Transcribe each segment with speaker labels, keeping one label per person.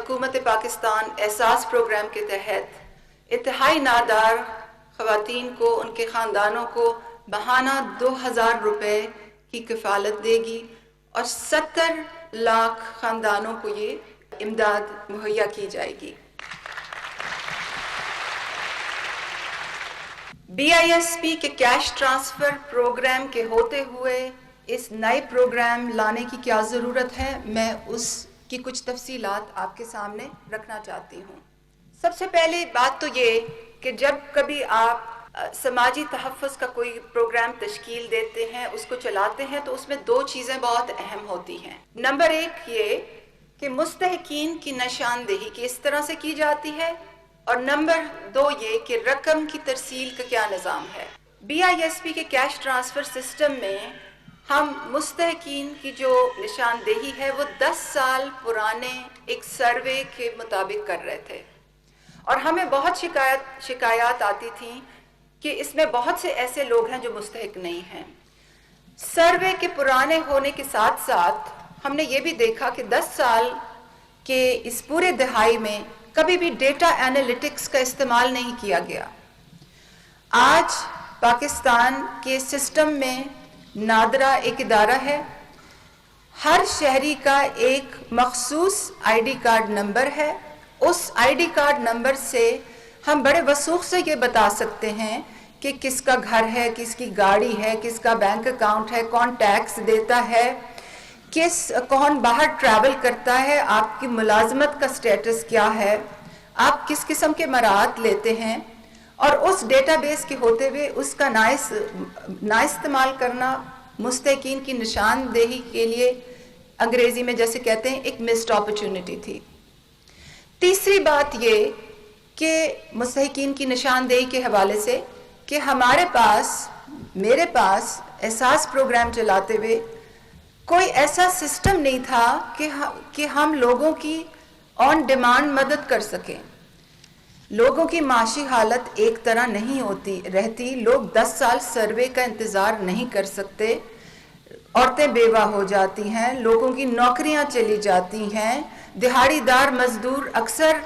Speaker 1: हुकूमत पाकिस्तान एहसास प्रोग्राम के तहत इंतहाई नादार ख़वातीन को, उनके ख़ानदानों को बहाना 2000 रुपये की कफ़ालत देगी और 70 लाख ख़ानदानों को ये इमदाद मुहैया की जाएगी। BISP के कैश ट्रांसफ़र प्रोग्राम के होते हुए इस नए प्रोग्राम लाने की क्या ज़रूरत है, मैं उसकी कुछ तफसीलात आपके सामने रखना चाहती हूँ। सबसे पहली बात तो ये कि जब कभी आप समाजी तहफ़्फ़ुज़ का कोई प्रोग्राम तश्कील देते हैं, उसको चलाते हैं, तो उसमें दो चीज़ें बहुत अहम होती हैं। नंबर एक ये कि मुस्तहिकीन की निशानदेही किस तरह से की जाती है, और नंबर दो ये कि रकम की तरसील का क्या निज़ाम है। BISP के कैश ट्रांसफ़र सिस्टम में हम मुस्तहिकीन की जो निशानदेही है वो 10 साल पुराने एक सर्वे के मुताबिक कर रहे थे, और हमें बहुत शिकायत आती थी कि इसमें बहुत से ऐसे लोग हैं जो मुस्तहिक नहीं हैं। सर्वे के पुराने होने के साथ साथ हमने ये भी देखा कि 10 साल के इस पूरे दहाई में कभी भी डेटा एनालिटिक्स का इस्तेमाल नहीं किया गया। आज पाकिस्तान के सिस्टम में नादरा एक इदारा है, हर शहरी का एक मखसूस ID कार्ड नंबर है। उस ID कार्ड नंबर से हम बड़े वसूख से ये बता सकते हैं कि किसका घर है, किसकी गाड़ी है, किसका बैंक अकाउंट है, कौन टैक्स देता है, कौन बाहर ट्रैवल करता है, आपकी मुलाजमत का स्टेटस क्या है, आप किस किस्म के मराहत लेते हैं, और उस डेटाबेस के होते हुए उसका नाइस्तेमाल करना मुस्तहिकीन की निशानदेही के लिए अंग्रेजी में जैसे कहते हैं एक मिस्ड अपॉर्चुनिटी थी। तीसरी बात ये कि मुस्तहिकीन की निशानदेही के हवाले से कि मेरे पास एहसास प्रोग्राम चलाते हुए कोई ऐसा सिस्टम नहीं था कि हम लोगों की ऑन डिमांड मदद कर सकें। लोगों की माशी हालत एक तरह नहीं रहती। लोग 10 साल सर्वे का इंतज़ार नहीं कर सकते, औरतें बेवा हो जाती हैं, लोगों की नौकरियां चली जाती हैं, दिहाड़ीदार मजदूर अक्सर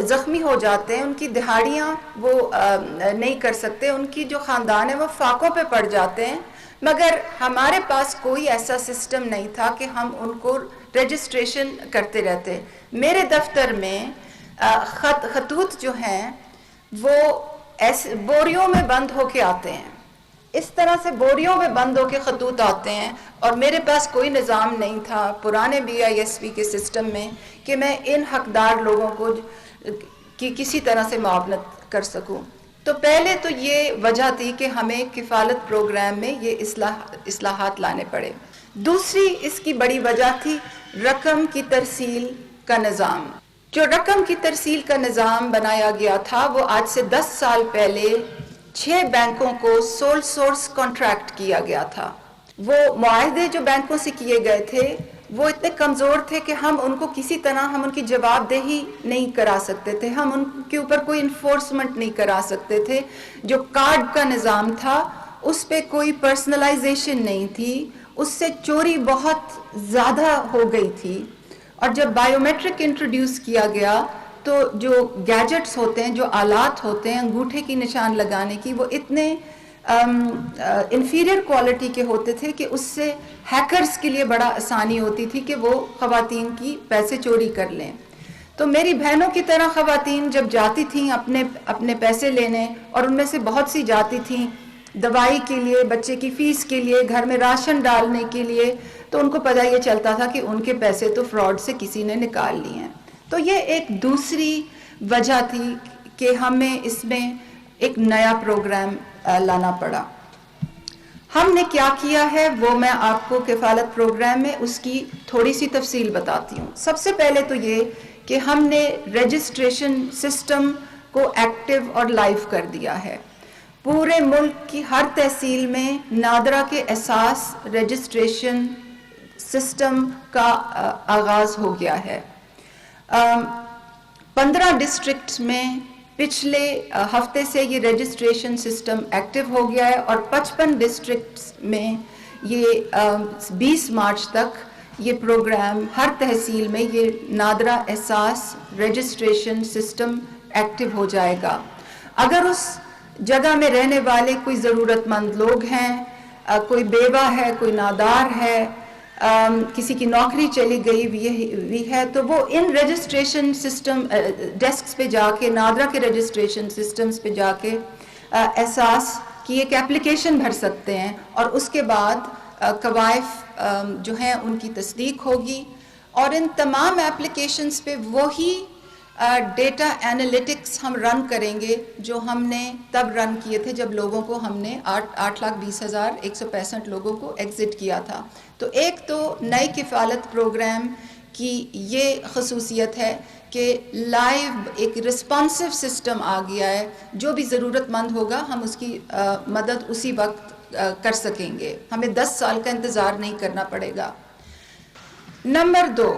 Speaker 1: ज़ख्मी हो जाते हैं, उनकी दिहाड़ियां वो नहीं कर सकते, उनकी जो ख़ानदान है वो फाकों पे पड़ जाते हैं। मगर हमारे पास कोई ऐसा सिस्टम नहीं था कि हम उनको रजिस्ट्रेशन करते रहते। मेरे दफ्तर में खतूत जो हैं वो ऐसे बोरियों में बंद होके आते हैं, इस तरह से बोरियों में बंद होके खतूत आते हैं, और मेरे पास कोई निज़ाम नहीं था पुराने BISP के सिस्टम में कि मैं इन हकदार लोगों को किसी तरह से मुआवनत कर सकूं। तो पहले तो ये वजह थी कि हमें किफ़ालत प्रोग्राम में ये इस्लाहात लाने पड़े। दूसरी इसकी बड़ी वजह थी रकम की तरसील का निज़ाम। जो रकम की तरसील का निज़ाम बनाया गया था वो आज से 10 साल पहले 6 बैंकों को सोल सोर्स कॉन्ट्रैक्ट किया गया था। वो मुआहदे जो बैंकों से किए गए थे वो इतने कमज़ोर थे कि हम उनको किसी तरह हम उनकी जवाबदेही नहीं करा सकते थे, हम उनके ऊपर कोई इन्फोर्समेंट नहीं करा सकते थे। जो कार्ड का निज़ाम था उस पर कोई पर्सनलाइजेशन नहीं थी, उससे चोरी बहुत ज़्यादा हो गई थी। और जब बायोमेट्रिक इंट्रोड्यूस किया गया तो जो गैजेट्स होते हैं, जो आलात होते हैं अंगूठे की निशान लगाने की, वो इतने इंफीरियर क्वालिटी के होते थे कि उससे हैकर्स के लिए बड़ा आसानी होती थी कि वो ख़वातीन की पैसे चोरी कर लें। तो मेरी बहनों की तरह ख़वातीन जब जाती थीं अपने पैसे लेने, और उनमें से बहुत सी जाती थीं दवाई के लिए, बच्चे की फ़ीस के लिए, घर में राशन डालने के लिए, तो उनको पता ये चलता था कि उनके पैसे तो फ्रॉड से किसी ने निकाल लिए हैं। तो ये एक दूसरी वजह थी कि हमें इसमें एक नया प्रोग्राम लाना पड़ा। हमने क्या किया है वो मैं आपको किफ़ालत प्रोग्राम में उसकी थोड़ी सी तफसील बताती हूँ। सबसे पहले तो ये कि हमने रजिस्ट्रेशन सिस्टम को एक्टिव और लाइव कर दिया है। पूरे मुल्क की हर तहसील में नादरा के एहसास रजिस्ट्रेशन सिस्टम का आगाज़ हो गया है। 15 डिस्ट्रिक्ट्स में पिछले हफ्ते से ये रजिस्ट्रेशन सिस्टम एक्टिव हो गया है, और 55 डिस्ट्रिक्ट्स में ये 20 मार्च तक یہ پروگرام ہر تحصیل میں یہ نادرہ احساس رجسٹریشن سسٹم ایکٹیو ہو جائے گا. اگر اس جگہ میں رہنے والے کوئی ضرورت مند لوگ ہیں, کوئی بیوہ ہے, کوئی نادار ہے, کسی کی نوکری چلی گئی ہوئی ہے, تو وہ ان رجسٹریشن سسٹم ڈیسکس پہ جا کے, نادرہ کے رجسٹریشن سسٹمز پہ جا کے احساس کی ایک اپلیکیشن بھر سکتے ہیں, اور اس کے بعد قوائف جو ہیں ان کی تصدیق ہوگی, اور ان تمام اپلیکیشنز پہ وہی ڈیٹا انالیٹکس ہم رن کریں گے جو ہم نے تب رن کیے تھے جب لوگوں کو ہم نے 8,20,165 لوگوں کو ایگزٹ کیا تھا. تو ایک تو نئے کفالت پروگرام کی یہ خصوصیت ہے کہ لائیو ایک رسپانسو سسٹم آ گیا ہے, جو بھی ضرورت مند ہوگا ہم اس کی مدد اسی وقت کر سکیں گے, ہمیں 10 سال کا انتظار نہیں کرنا پڑے گا. نمبر 2,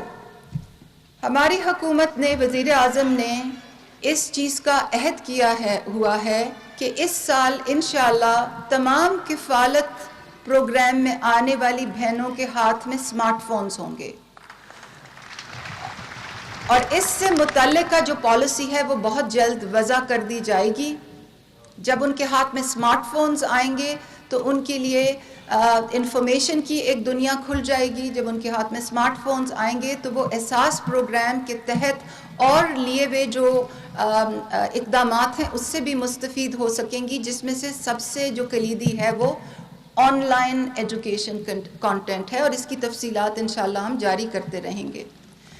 Speaker 1: ہماری حکومت نے, وزیر اعظم نے اس چیز کا عہد کیا ہوا ہے کہ اس سال انشاءاللہ تمام کفالت پروگرام میں آنے والی بہنوں کے ہاتھ میں سمارٹ فونز ہوں گے, اور اس سے متعلقہ جو پالیسی ہے وہ بہت جلد وضع کر دی جائے گی. جب ان کے ہاتھ میں سمارٹ فونز آئیں گے تو ان کے لیے انفارمیشن کی ایک دنیا کھل جائے گی. جب ان کے ہاتھ میں سمارٹ فونز آئیں گے تو وہ احساس پروگرام کے تحت اور لیے ہوئے جو اقدامات ہیں اس سے بھی مستفید ہو سکیں گی, جس میں سے سب سے جو کلیدی ہے وہ آن لائن ایجوکیشن کانٹینٹ ہے, اور اس کی تفصیلات انشاءاللہ ہم جاری کرتے رہیں گے.